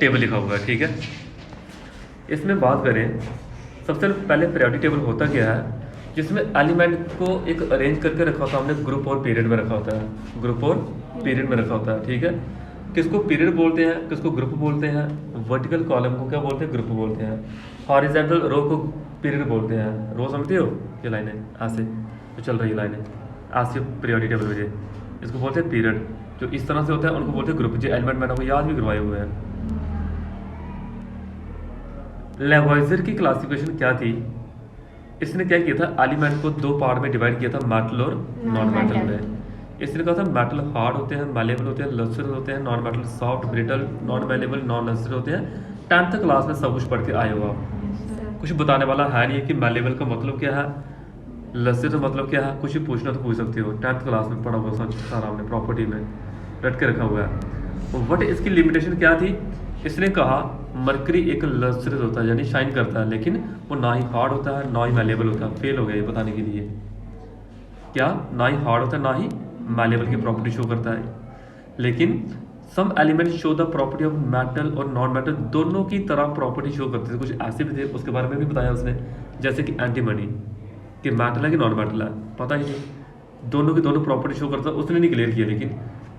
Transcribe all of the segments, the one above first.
Table लिखा हुआ है, ठीक है। इसमें बात करें, सबसे पहले पीरियोडिक टेबल होता क्या है, जिसमें एलिमेंट को एक अरेंज करके रखा होता है हमने, ग्रुप और पीरियड में रखा होता है, ग्रुप और पीरियड में रखा होता है, ठीक है। किसको पीरियड बोलते हैं, किसको ग्रुप बोलते हैं। वर्टिकल कॉलम को क्या बोलते हैं, ग्रुप बोलते हैं। हॉरिजॉन्टल रो को पीरियड बोलते हैं। रो समझते हो, ये लाइनें ऐसे जो चल रही है लाइनें, ऐसे पीरियोडिक टेबल में इसको बोलते हैं पीरियड। जो इस तरह से होता है उनको बोलते हैं ग्रुप। जो एलिमेंट मैंने आपको याद भी करवाए हुए हैं। लेवॉइजर की क्लासिफिकेशन क्या थी, इसने क्या किया था, एलिमेंट को दो पार्ट में डिवाइड किया था, मेटल और नॉन मेटल में। इसने कहा था मेटल हार्ड होते हैं, मैलेबल होते हैं, लचर होते हैं, non metal soft, brittle, non malleable, non लचर होते हैं। 10th क्लास में सब कुछ पढ़ के आए हो आप, कुछ बताने वाला है नहीं कि मैलेबल का मतलब क्या है, लचर का मतलब क्या है, कुछ भी पूछना तो पूछ सकते हो। 10th क्लास में पढ़ा हुआ सारा हमने प्रॉपर्टी में रट के रखा हुआ है। वट इसकी लिमिटेशन क्या थी, इसने कहा मरकरी एक लचरस होता है, यानी शाइन करता है, लेकिन वो ना ही हार्ड होता है ना ही मैलेबल होता है। फेल हो गया ये बताने के लिए, क्या ना ही हार्ड होता है ना ही मैलेबल की प्रॉपर्टी शो करता है। लेकिन some element show the property of metal और नॉन मेटल, दोनों की तरह प्रॉपर्टी शो करते थे। कुछ ऐसे भी थे, उसके बारे में भी बताया उसने, जैसे कि एंटीमनी, कि मेटल है कि नॉन मेटल है पता ही नहीं, दोनों की दोनों प्रॉपर्टी शो करता है, उसने नहीं क्लियर किया। लेकिन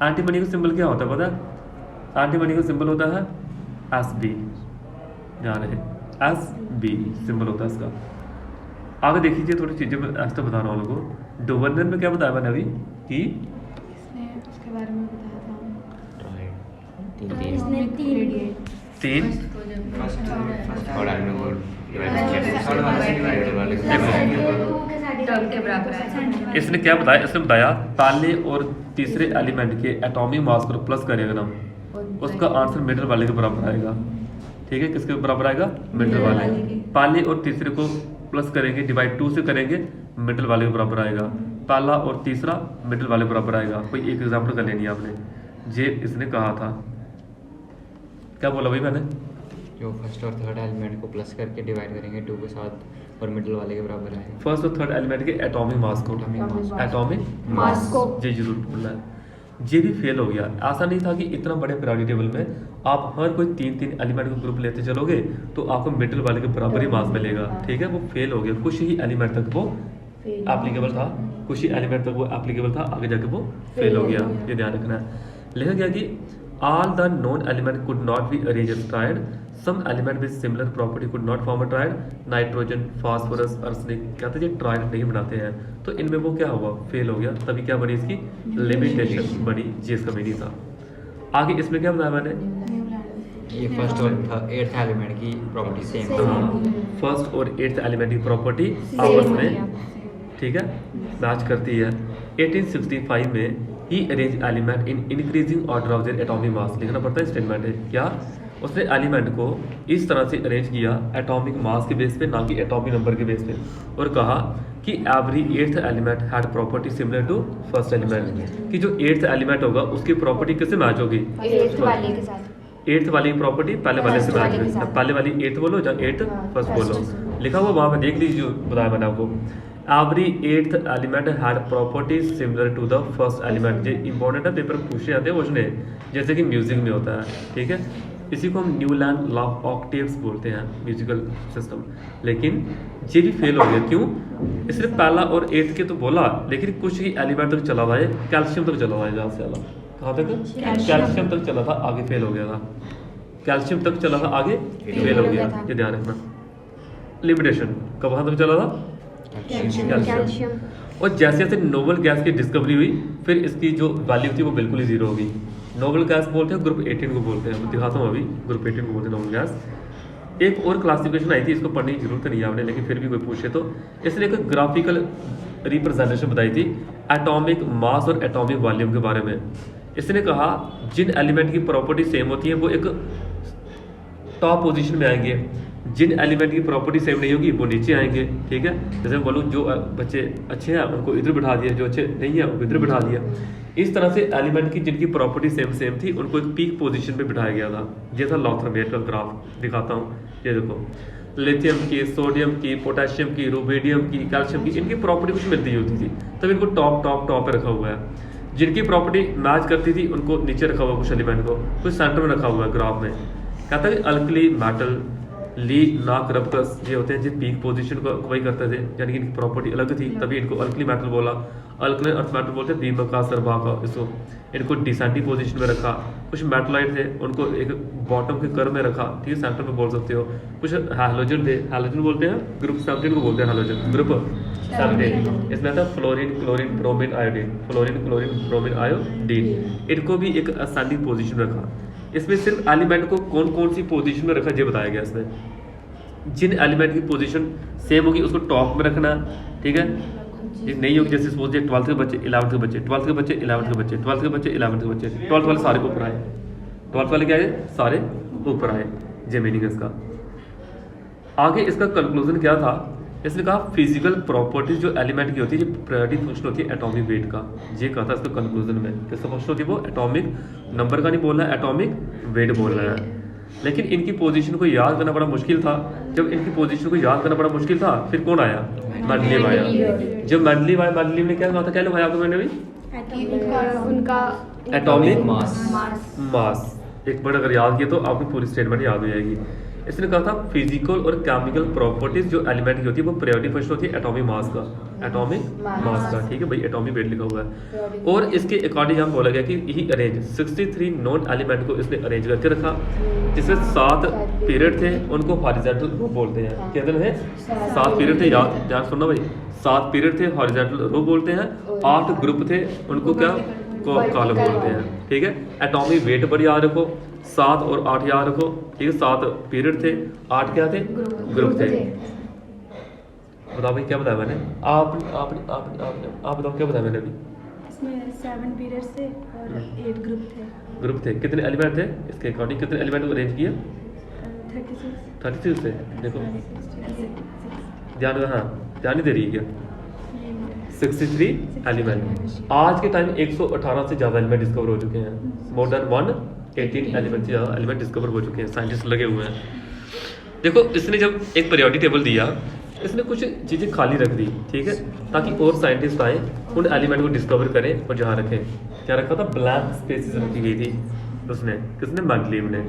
एंटीमनी का सिंबल क्या होता है पता है, एंटीमनी का सिंबल होता है SB, ध्यान रहे SB सिंबल होता है इसका। आगे देख लीजिए, थोड़ी चीज़ें मैं ऐसा बता रहा हूँ लोगों। डोवर्नर में क्या बताया मैंने अभी कि इसने उसके बारे में बताया था, इसने तीन इसने क्या बताया, इसने बताया पहले और तीसरे एलिमेंट के एटॉमिक मास को प्लस करेगा ना, उसका आंसर मिडल वाले के बराबर आएगा, ठीक है। किसके बराबर आएगा, मिडल वाले। पहले और तीसरे को प्लस करेंगे, डिवाइड 2 से करेंगे, मिडल वाले के बराबर आएगा। पहला और तीसरा मिडल वाले के बराबर आएगा। कोई एक एग्जाम्पल कर लेनी है आपने, जे इसने कहा था, क्या बोला भाई मैंने, जो फर्स्ट और थर्ड एलिमेंट को प्लस करके डिवाइड करेंगे 2 के साथ और मिडल वाले के बराबर आएगा। फर्स्ट और थर्ड एलिमेंट के एटॉमिक मास को, एटॉमिक मास को, जी जरूर बोलना है। ये भी फेल हो गया। ऐसा नहीं था कि इतना बड़े पीरियोडिक टेबल में आप हर कोई 3-3 एलिमेंट को ग्रुप लेते चलोगे तो आपको मिडल वाले के बराबर ही मास मिलेगा, ठीक है। वो फेल हो गया, कुछ ही एलिमेंट तक वो एप्लीकेबल था, कुछ ही एलिमेंट तक वो एप्लीकेबल था, आगे जाके वो फेल हो गया, ये ध्यान रखना है। लिखा गया कि all the known element could not be arranged as triad, some element with similar property could not form a triad, nitrogen, phosphorus, arsenic कहते हैं ट्रायड नहीं बनाते हैं, तो इनमें वो क्या हुआ, फेल हो गया। तभी क्या बनी इसकी लिमिटेशन बनी, जी इसका मीनिंग था। आगे इसमें क्या बताया मैंने, ये फर्स्ट और 8th एलिमेंट की प्रॉपर्टी सेम है। फर्स्ट और 8th एलिमेंट की प्रॉपर्टी आपस में, ठीक है, मैच करती है। 1865 में ही arrange element in increasing order of their atomic mass, लिखना पड़ता है स्टेटमेंट है क्या, उसने एलिमेंट को इस तरह से अरेंज किया एटॉमिक मास के बेस पे, ना कि एटॉमिक नंबर के बेस पे, और कहा कि every 8th element had property similar to first element, कि जो 8th एलिमेंट होगा उसकी प्रॉपर्टी किससे मैच होगी, 8th वाले के साथ, 8th वाली प्रॉपर्टी पहले वाले से मैच होगी। पहले वाली 8th बोलो या 8th फर्स्ट बोलो, लिखा हुआ वहाँ पे देख लीजिए, बताया मैंने आपको। Every 8th element had property similar to the first element. ये इंपॉर्टेंट है, पेपर पूछे जाते हैं उसने, जैसे कि म्यूजिक में होता है, ठीक है। इसी को हम न्यूलैंड लॉ ऑफ ऑक्टेव्स बोलते हैं, म्यूजिकल सिस्टम। लेकिन ये भी फेल हो गया, क्यों, इसने पहला और 8th के तो बोला, लेकिन कुछ ही एलिमेंट तक चला हुआ है, कैल्शियम तक चला हुआ है, जहाँ से चला, कहाँ तक, कैल्शियम तक चला था, आगे फेल हो गया था। कैल्शियम तक चला था, आगे फेल हो गया, ये ध्यान रखना। लिमिटेशन कब, कहाँ तक चला था, कैल्शियम। और जैसे जैसे नोबल गैस की डिस्कवरी हुई, फिर इसकी जो वैल्यू थी वो बिल्कुल ही जीरो हो गई। नोबल गैस बोलते हैं, ग्रुप 18 को बोलते हैं, मैं दिखाता हूँ अभी, ग्रुप 18 को बोलते हैं नोबल गैस। एक और क्लासिफिकेशन आई थी, इसको पढ़ने की जरूरत नहीं है आपने, लेकिन फिर भी कोई पूछे तो इसने एक ग्राफिकल रिप्रेजेंटेशन बताई थी एटॉमिक मास और एटॉमिक वॉल्यूम के बारे में। इसने कहा जिन एलिमेंट की प्रॉपर्टी सेम होती है वो एक टॉप पोजीशन में आएंगे, जिन एलिमेंट की प्रॉपर्टी सेम नहीं होगी वो नीचे आएंगे, ठीक है। जैसे मैं बोलूँ जो बच्चे अच्छे हैं उनको इधर बिठा दिया, जो अच्छे नहीं है उनको इधर बिठा दिया। इस तरह से एलिमेंट की जिनकी प्रॉपर्टी सेम थी उनको एक पीक पोजीशन पे बिठाया गया था। ये था लॉथरमेयर का ग्राफ, दिखाता हूँ, ये देखो, लिथियम की, सोडियम की, पोटेशियम की, रुबिडियम की, कैल्शियम की, इनकी प्रॉपर्टी कुछ मिलती होती थी, तब इनको टॉप पे रखा हुआ है। जिनकी प्रॉपर्टी मैच करती थी उनको नीचे रखा हुआ कुछ एलिमेंट को, कुछ सेंटर में रखा हुआ है ग्राफ में। कहता है अल्कली मेटल ली ना करप्टस ये होते हैं जो पीक पोजीशन को वही करते थे, यानी कि इनकी प्रॉपर्टी अलग थी तभी इनको अल्कली मेटल बोला। अल्कली अर्थ मेटल बोलते हैं दीमक का सरबा का इसको। इनको डिसेंडिंग पोजीशन में रखा। कुछ मेटलाइट थे उनको एक बॉटम के कर में रखा, ठीक है, सेंटर में बोल सकते हो। कुछ हैलोजन थे, हैलोजन बोलते हैं ग्रुप 17 को बोलते हैं हैलोजन ग्रुप 17। इसमें था fluorine chlorine bromine iodine, fluorine chlorine bromine iodine. इनको भी एक असेंडिंग पोजीशन में रखा। इसमें सिर्फ एलिमेंट को कौन कौन सी पोजीशन में रखा ये बताया गया इसमें। जिन एलिमेंट की पोजीशन सेम होगी उसको टॉप में रखना, ठीक है। ये नहीं होगी जैसे सपोज 12th के बच्चे 11th के बच्चे 12th के बच्चे 11th के बच्चे 12th के बच्चे 11th के बच्चे 12th वाले सारे ऊपर आए, 12th वाले क्या आए सारे ऊपर आए, ये मीनिंग है इसका। आगे इसका कंक्लूजन क्या था, इसने कहा फिजिकल प्रॉपर्टीज जो एलिमेंट की होती है, प्रायोरिटी फंक्शन होती है एटॉमिक वेट का। ये कहा था इसका कंक्लूजन में, किसका फंक्शन होती है वो एटॉमिक नंबर का नहीं बोलना है, एटॉमिक वेट बोलना है। लेकिन इनकी पोजीशन को याद करना बड़ा मुश्किल था। जब इनकी पोजीशन को याद करना बड़ा मुश्किल था फिर कौन आया, मेंडलीव आया। जब मेंडलीव आया, मेंडलीव ने क्या कहा था, क्या लिखवाया आपको मैंने भी, उनका एटॉमिक मास। मास। एक बार अगर याद किया तो आपको पूरी स्टेटमेंट याद हो जाएगी। इसने कहा था फिजिकल और केमिकल प्रॉपर्टीज जो एलिमेंट की होती है वो प्रायोरिटी फंक्शन होती है एटॉमिक मास का, एटॉमिक मास का, ठीक है भाई, एटॉमिक वेट लिखा हुआ है। और इसके अकॉर्डिंग हम बोला गया कि यही अरेंज 63 नॉन एलिमेंट को इसने अरेंज करके रखा, जिसमें 7 पीरियड थे, उनको हॉरिजॉन्टल रो बोलते हैं। क्या है 7 पीरियड थे, याद ध्यान सुनना भाई, 7 पीरियड थे, हॉरिजॉन्टल रो बोलते हैं। 8 ग्रुप थे, उनको क्या कॉलम बोलते हैं, ठीक है। एटॉमिक वेट पर याद रखो, 7 और 8 याद रखो, ठीक है। 7 पीरियड थे, 8 क्या थे, ग्रुप थे। बताओ भाई क्या बताया मैंने, आप बताओ क्या बताया मैंने अभी। इसमें 7 पीरियड्स थे और 8 ग्रुप थे। कितने एलिमेंट थे इसके अकॉर्डिंग, कितने एलिमेंट को अरेंज किया, 36 थे। देखो ध्यान, हाँ ध्यान नहीं दे रही है क्या, 63 एलिमेंट। आज के टाइम 118 से ज़्यादा एलिमेंट डिस्कवर हो चुके हैं, मोर देन 118 एलिमेंट से ज़्यादा एलिमेंट डिस्कवर हो चुके हैं, साइंटिस्ट लगे हुए हैं। देखो इसने जब एक पीरियोडिक टेबल दिया, इसने कुछ चीज़ें खाली रख दी, ठीक है, ताकि और साइंटिस्ट आए उन एलिमेंट को डिस्कवर करें और जहाँ रखें। क्या रखा था, ब्लैंक स्पेसेस रखी गई थी उसने, किसने, मेंडलीव ने।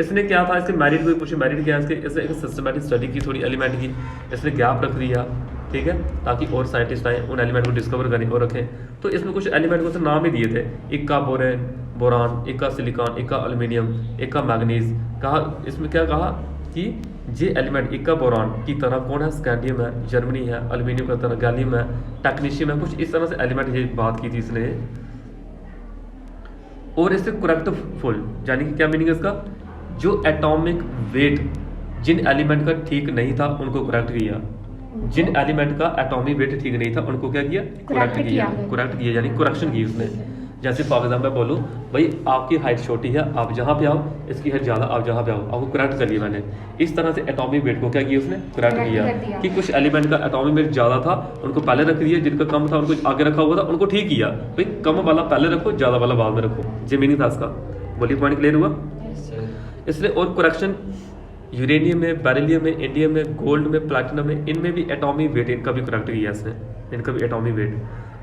इसने क्या था, इसके मेरिट को पूछे, मेरिट क्या है इसके, इसने एक सिस्टमैटिक स्टडी की थोड़ी एलिमेंट की, इसने गैप रख दिया, ठीक है, ताकि और साइंटिस्ट आए उन एलिमेंट को डिस्कवर करें और रखें। तो इसमें कुछ एलिमेंट को तो नाम ही दिए थे, एक का बोरान, एक का सिलिकॉन, एक का एल्यूमिनियम, एक का मैग्नीज। कहा इसमें क्या कहा कि ये एलिमेंट एक का बोरान की तरह कौन है, स्कैंडियम है, जर्मनी है, एल्यूमिनियम की तरह गैलियम है, टेक्नीशियम है, कुछ इस तरह से एलिमेंट ये बात की थी इसने। और इससे करेक्ट फुल, यानी कि क्या मीनिंग है इसका, जो एटॉमिक वेट जिन एलिमेंट का ठीक नहीं था उनको करेक्ट किया, जिन एलिमेंट का एटॉमिक वेट ठीक नहीं था उनको क्या किया, करेक्ट किया, यानी करेक्शन की उसने। जैसे फॉर एग्जाम्पल बोलूँ भाई आपकी हाइट छोटी है, आप जहाँ पे आओ, इसकी हाइट ज़्यादा, आप जहाँ पे आओ, आपको करेक्ट कर लिया मैंने। इस तरह से एटॉमिक वेट को क्या किया उसने, करेक्ट किया। कि कुछ एलिमेंट का एटॉमिक वेट ज़्यादा था उनको पहले रख दिया, जिनका कम था उनको आगे रखा हुआ था, उनको ठीक किया। भाई कम वाला पहले रखो, ज़्यादा वाला बाद में रखो, ये मीनिंग था इसका। बोलिए पॉइंट क्लियर हुआ। इसने और करेक्शन यूरेनियम में, बेरिलियम में, इंडियम में, गोल्ड में, प्लैटिनम में, इनमें भी एटॉमिक वेट इनका भी करेक्ट किया इसने, इनका भी एटॉमिक वेट।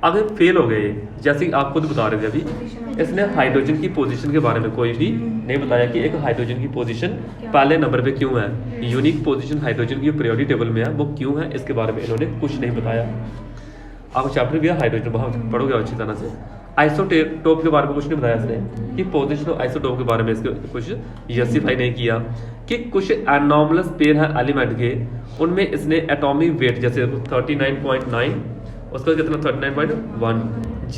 अगर फेल हो गए, जैसे आप खुद बता रहे थे अभी, इसने हाइड्रोजन की पोजीशन के बारे में कोई भी नहीं बताया कि एक हाइड्रोजन की पोजीशन पहले नंबर पे क्यों है, यूनिक पोजीशन हाइड्रोजन की पीरियोडिक टेबल में है वो क्यों है, इसके बारे में इन्होंने कुछ नहीं बताया। आपको चैप्टर भी है हाइड्रोजन, वहाँ पढ़ोगे अच्छी तरह से। आइसोटोप के बारे में कुछ नहीं बताया इसने, कि पोजीशन ऑफ आइसोटोप के बारे में इसके कुछ जस्टिफाई नहीं किया। कि कुछ एनॉमलस पेयर है एलिमेंट के, उनमें इसने एटॉमिक वेट जैसे 39.9, उसका कितना 39.1,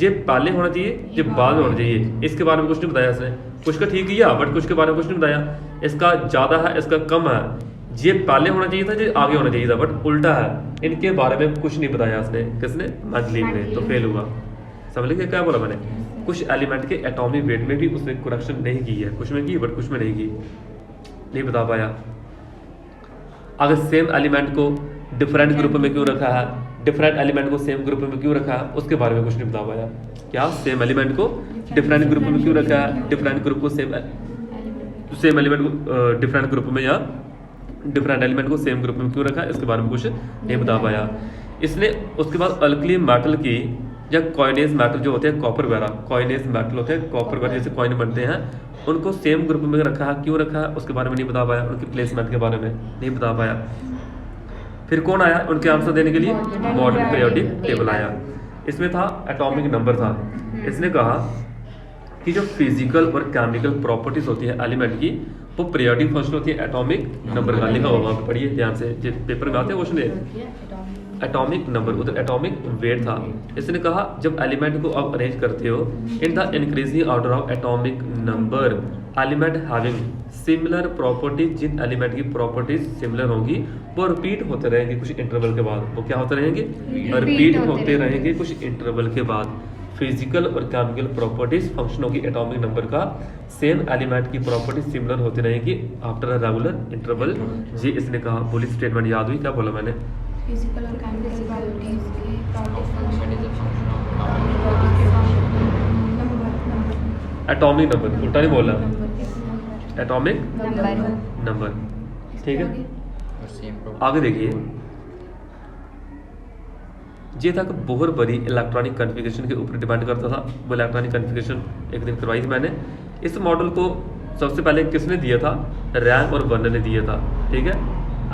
ये पहले होना चाहिए, ये बाद में होना चाहिए, इसके बारे में कुछ नहीं बताया इसने। कुछ का ठीक किया बट कुछ के बारे में कुछ नहीं बताया, इसका ज़्यादा है, इसका कम है, ये पहले होना चाहिए था, ये आगे होना चाहिए था, बट उल्टा है, इनके बारे में कुछ नहीं बताया इसने, किसने, मेंडलीव ने। तो फेल हुआ। समझ लीजिए क्या बोला मैंने, कुछ एलिमेंट के एटॉमिक वेट में भी उसने करेक्शन नहीं की है, कुछ में की बट कुछ में नहीं की, नहीं बता पाया। अगर सेम एलिमेंट को डिफरेंट ग्रुप में क्यों रखा है, डिफरेंट एलिमेंट को सेम ग्रुप में क्यों रखा है, उसके बारे में कुछ नहीं बता पाया। क्या सेम एलिमेंट को डिफरेंट ग्रुप में क्यों रखा है, डिफरेंट ग्रुप को सेम एलिमेंट को डिफरेंट ग्रुप में, या डिफरेंट एलिमेंट को सेम ग्रुप में क्यों रखा है, इसके बारे में कुछ नहीं बता पाया इसने। उसके बाद अल्कली मेटल की या कॉइनेज मेटल जो होते हैं कॉपर वगैरह, कॉइनेज मेटल होते हैं कॉपर वगैरह जैसे कॉइन बनते हैं, उनको सेम ग्रुप में रखा है। क्यों रखा है उसके बारे में नहीं बता पाया, उनकी प्लेसमेंट के बारे में नहीं बता पाया। फिर कौन आया उनके आंसर देने के लिए? मॉडर्न पीरियोडिक टेबल आया। इसमें था एटॉमिक नंबर था। इसने कहा कि जो फिजिकल और केमिकल प्रॉपर्टीज होती है एलिमेंट की, वो पीरियोडिक फंक्शन होती है एटॉमिक नंबर का। लिखा होगा पढ़िए ध्यान से, जो पेपर में आते हैं क्वेश्चन। एटॉमिक नंबर, उधर एटॉमिक वेट था। इसने कहा जब एलिमेंट को आप अरेंज करते हो in the increasing order of atomic number, element having similar properties, जिन एलिमेंट की प्रॉपर्टीज सिमिलर होंगी वो रिपीट होते रहेंगे कुछ इंटरवल के बाद। वो क्या होते रहेंगे? रिपीट होते रहेंगे कुछ इंटरवल के बाद। फिजिकल और केमिकल प्रॉपर्टीज फंक्शनों की एटॉमिक नंबर का सेम एलिमेंट की प्रॉपर्टीज सिमिलर होती रहेंगी आफ्टर अ रेगुलर इंटरवल। जी इसने कहा, बोली स्टेटमेंट याद हुई? क्या बोला मैंने? फिजिकल और केमिकल प्रॉपर्टीज की Element is a function of number atomic number, उल्टा नहीं बोला, एटॉमिक नंबर नंबर। ठीक है, और same आगे देखिए। ये तक बोहर बरी इलेक्ट्रॉनिक कन्फिगरेशन के ऊपर डिपेंड करता था। वो इलेक्ट्रॉनिक कन्फिगरेशन एक दिन करवाई थी मैंने। इस मॉडल को सबसे पहले किसने दिया था? रैम और वर्नर ने दिया था। ठीक है,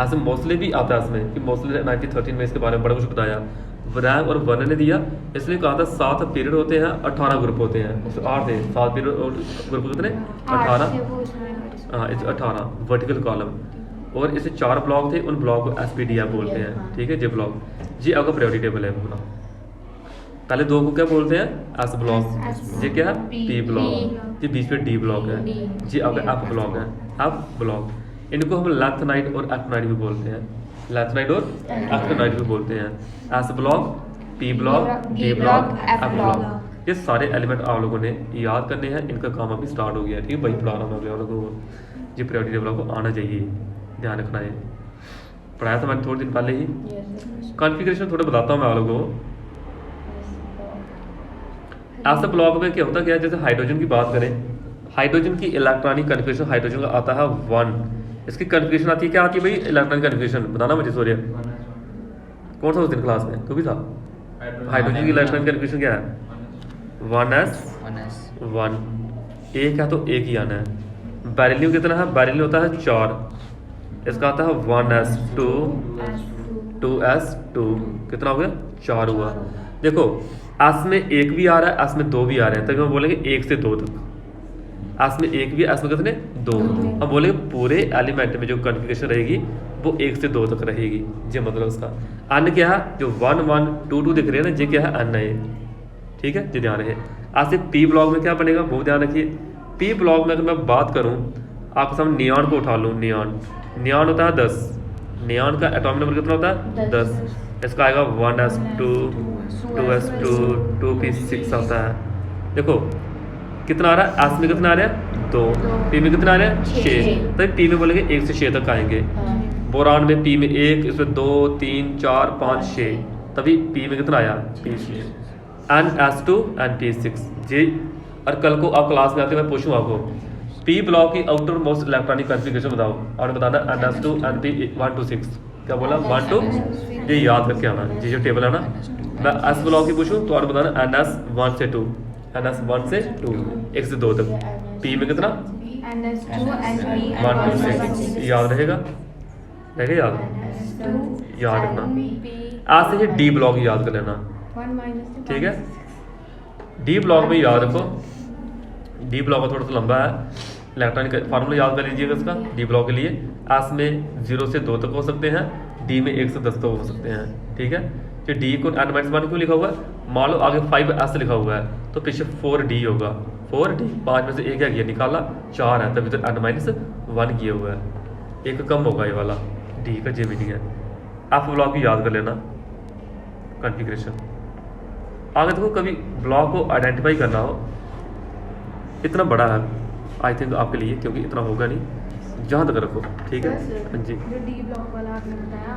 ऐसे मोस्टली भी आता है इसमें कि मोस्टली 1913 में इसके बारे में बड़ा कुछ बताया। रैम और वर्नर ने दिया। इसलिए कहा था 7 पीरियड होते हैं, 18 ग्रुप होते हैं। तो 8 थे, 7 पीरियड और ग्रुप कितने? 18। हाँ, इस 18 वर्टिकल कॉलम। और इसे 4 ब्लॉक थे, उन ब्लॉक को एसपीडीएफ बोलते हैं। ठीक है, ये ब्लॉक, ये आपका प्रायोरिटी टेबल है पूरा। पहले 2 को क्या बोलते हैं? S block. ये क्या है? P block. ये बीच में डी ब्लॉक है। ये आपका एफ ब्लॉक है, एफ ब्लॉक। इनको हम लैंथनाइड और एक्टिनाइड भी बोलते हैं, लैंथनाइड और एक्टिनाइड भी बोलते हैं। S block, P block, D block, F block. ये सारे एलिमेंट आप लोगों ने याद करने हैं। इनका काम अभी स्टार्ट हो गया है। ठीक है, वही पढ़ा रहा हूँ मैं आप लोगों को। ये प्रायोरिटी टेबल आपको आना चाहिए, ध्यान रखना है। पढ़ाया था मैंने थोड़े दिन पहले ही। कॉन्फ़िगरेशन थोड़ा बताता हूँ मैं आप लोगों को। ऐसा ब्लॉक में क्या होता है, जैसे हाइड्रोजन की बात करें, हाइड्रोजन की इलेक्ट्रॉनिक कन्फिगरेशन, हाइड्रोजन का आता है 1। इसकी कन्फिगरेशन आती है, क्या आती है भाई? इलेक्ट्रॉनिक कन्फिगरेशन बताना मुझे, सॉरी कौन सा उस दिन क्लास में तो भी था? हाइड्रोजन की इलेक्ट्रॉनिक कन्फिगरेशन क्या है? 1s1। एक है तो एक ही आना है। बेरिलियम कितना है? बेरिलियम होता है 4। इसका आता है 1s2, 2s2। कितना हो गया? 4 हुआ। देखो एस में 1 भी आ रहा है, एस में 2 भी आ रहे हैं, तभी हम बोलेंगे 1 से 2 तक। एस में 1 भी, एस में कितने? 2। हम बोलेंगे पूरे एलिमेंट में जो कन्फिगरेशन रहेगी वो 1 से 2 तक रहेगी। ये मतलब उसका अन क्या है? जो 1 1 2 2 दिख रहे हैं ना, ये क्या है? अन है। ठीक है, ये ध्यान रहे। ऐसे पी ब्लॉक में क्या बनेगा वो ध्यान रखिए। पी ब्लॉक में अगर मैं बात करूँ, आपके सामने नियॉन को उठा लूँ। नियॉन होता है 10। नियॉन का एटॉमिक नंबर कितना होता है? 10। इसका आएगा 1s2, 2s2, 2p6 आता है। देखो कितना आ रहा है? एस में कितना आ रहा है? 2। पी में कितना आ रहा है? 6। तभी पी में बोलेंगे 1 से 6 तक आएंगे। बोरान में पी में 1, इसमें 2 3 4 5 6, तभी पी में कितना आया? P6। NS2 and P6। जी, और कल को आप क्लास में आते मैं पूछूँ आपको पी ब्लॉक की आउटर मोस्ट इलेक्ट्रॉनिक कन्फिगरेशन बताओ, और बताना NS2 and P1 to 6। क्या बोला? 1 to, ये याद करके आना। ये जो टेबल है ना, मैं एस ब्लॉक की पूछूँ तो और बताना NS1 से 2, NS1 से 2, 1 से 2 तक। पी में कितना? 1 to 6। याद रहेगा? याद याद रखना। आज से ये डी ब्लॉक याद कर लेना। ठीक है, डी ब्लॉक में याद रखो। डी ब्लॉक थोड़ा सा लंबा है, इलेक्ट्रॉनिक फार्मूला याद कर लीजिएगा इसका। डी ब्लॉक के लिए एस में 0 से 2 तक हो सकते हैं, डी में 1 से 10 तक हो सकते हैं। ठीक है, तो डी को n-1 क्यों लिखा हुआ है? मान लो आगे 5s लिखा हुआ है तो पीछे 4d होगा। 4d 5 में से एक क्या निकाला? 4 है, तभी तो n-1 किया हुआ है। एक कम होगा ये वाला, डी का जे मीनिंग है। एफ ब्लॉक भी याद कर लेना कॉन्फ़िगरेशन। आगे देखो कभी ब्लॉक को आइडेंटिफाई करना हो, इतना बड़ा है आई थिंक आपके लिए, क्योंकि इतना होगा नहीं, जहाँ तक रखो। ठीक है, हाँ जी। जो डी ब्लॉक वाला आपने बताया